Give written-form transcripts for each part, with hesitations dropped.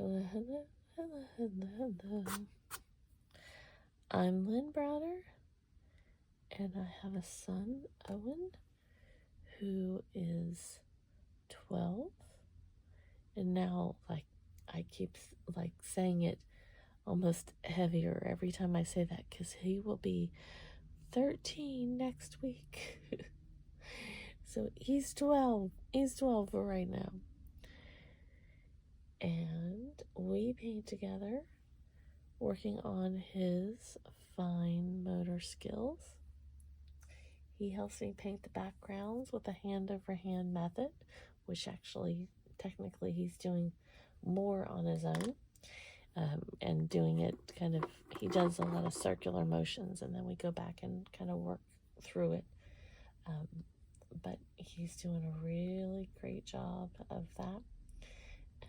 Hello, hello, hello, hello, hello. I'm Lynn Browder, and I have a son, Owen, who is 12, and now, I keep, saying it almost heavier every time I say that, because he will be 13 next week. So he's 12 for right now. And we paint together, working on his fine motor skills. He helps me paint the backgrounds with a hand-over-hand method, which actually, technically, he's doing more on his own, and doing it kind of, he does a lot of circular motions, and then we go back and kind of work through it. But he's doing a really great job of that,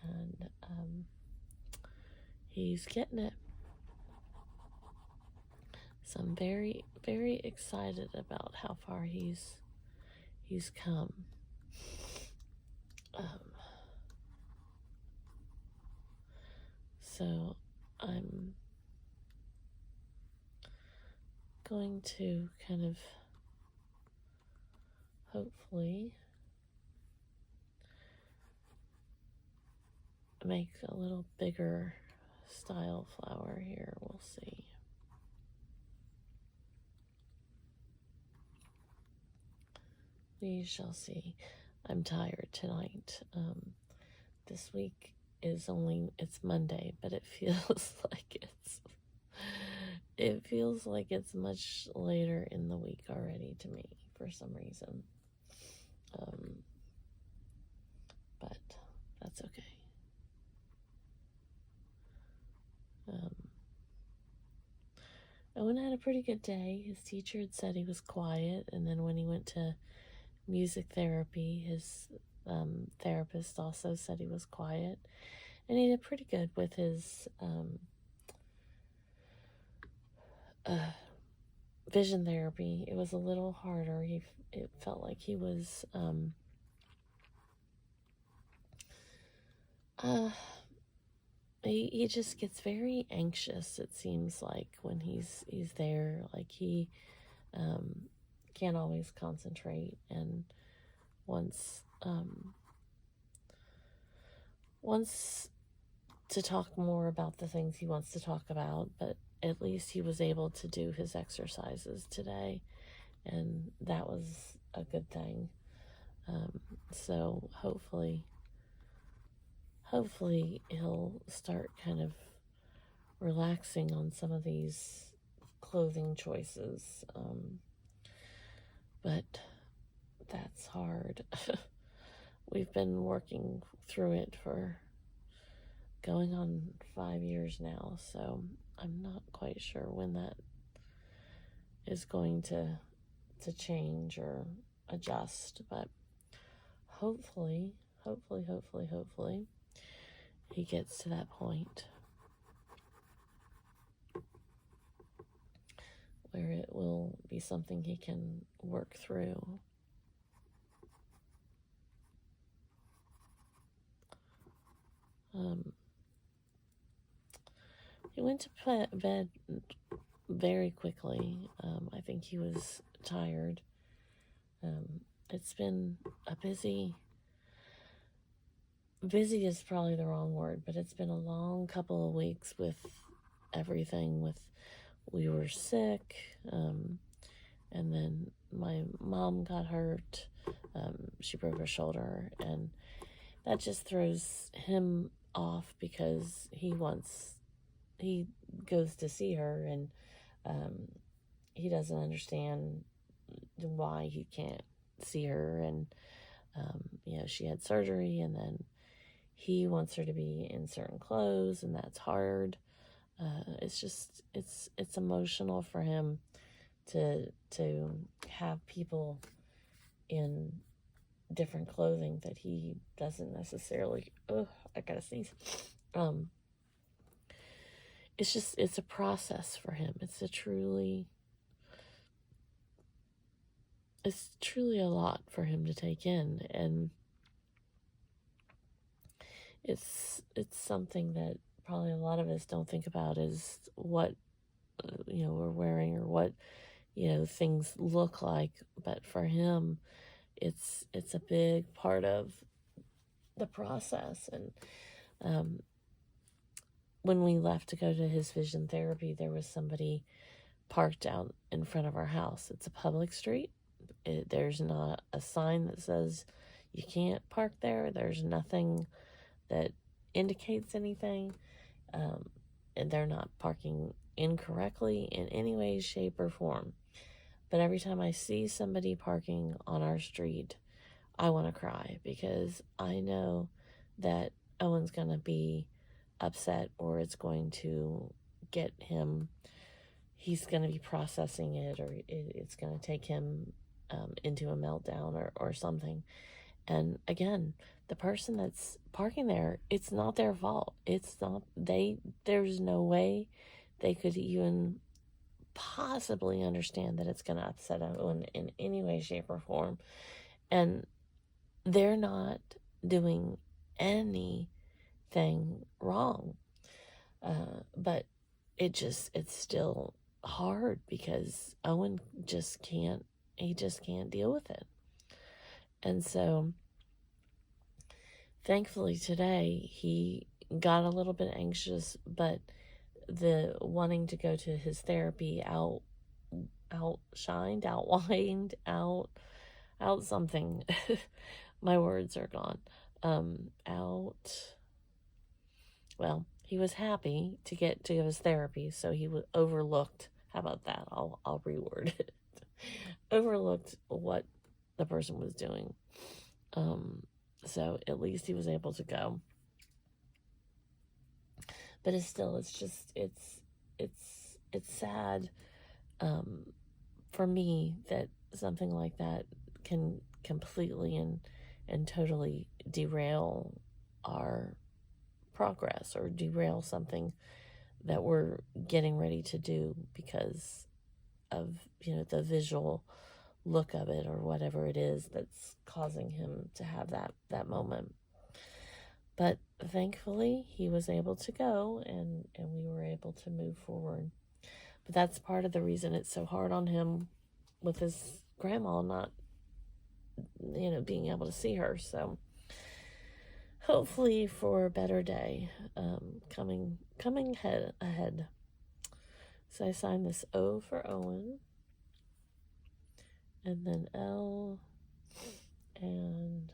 and he's getting it. So I'm very, very excited about how far he's come. So I'm going to kind of hopefully make a little bigger style flower here. We'll see. We shall see. I'm tired tonight. This week is it's Monday, but it feels like it's much later in the week already to me for some reason. But that's okay. Owen had a pretty good day. His teacher had said he was quiet, and then when he went to music therapy, his therapist also said he was quiet, and he did pretty good with his vision therapy. It was a little harder. It felt like he was he just gets very anxious, it seems like, when he's there. Like he can't always concentrate, and wants to talk more about the things he wants to talk about. But at least he was able to do his exercises today, and that was a good thing. So hopefully he'll start kind of relaxing on some of these clothing choices. But that's hard. We've been working through it for going on 5 years now, so I'm not quite sure when that is going to change or adjust, but hopefully he gets to that point where it will be something he can work through. He went to bed very quickly. I think he was tired. It's been a busy is probably the wrong word, but it's been a long couple of weeks with everything. We were sick, and then my mom got hurt. She broke her shoulder, and that just throws him off, because he goes to see her, and he doesn't understand why he can't see her. And she had surgery, and then he wants her to be in certain clothes, and that's hard. It's emotional for him to have people in different clothing that he doesn't necessarily. I gotta sneeze. It's a process for him. It's truly a lot for him to take in, and it's something that probably a lot of us don't think about, is what we're wearing, or what things look like. But for him, it's a big part of the process. And when we left to go to his vision therapy, there was somebody parked out in front of our house. It's a public street. There's not a sign that says you can't park there. There's nothing that indicates anything. And they're not parking incorrectly in any way, shape, or form. But every time I see somebody parking on our street, I want to cry, because I know that Owen's going to be upset, or it's going to get him, he's going to be processing it, or it's going to take him into a meltdown or something. And again, the person that's parking there, it's not their fault. It's not, there's no way they could even possibly understand that it's going to upset Owen in any way, shape, or form. And they're not doing anything wrong. But it's still hard, because Owen just can't deal with it. And so thankfully today he got a little bit anxious, but the wanting to go to his therapy outshined, out something. My words are gone. Well, he was happy to get to his therapy, so he was overlooked. How about that? I'll reword it. Overlooked what the person was doing. So at least he was able to go. But it's sad for me that something like that can completely and totally derail our progress, or derail something that we're getting ready to do, because of the visual look of it, or whatever it is that's causing him to have that moment. But thankfully he was able to go, and we were able to move forward. But that's part of the reason it's so hard on him with his grandma not being able to see her. So hopefully for a better day coming ahead. So I signed this O for Owen, and then L and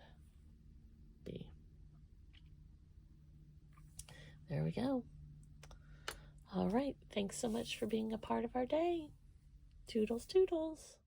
B. There we go. All right. Thanks so much for being a part of our day. Toodles, toodles.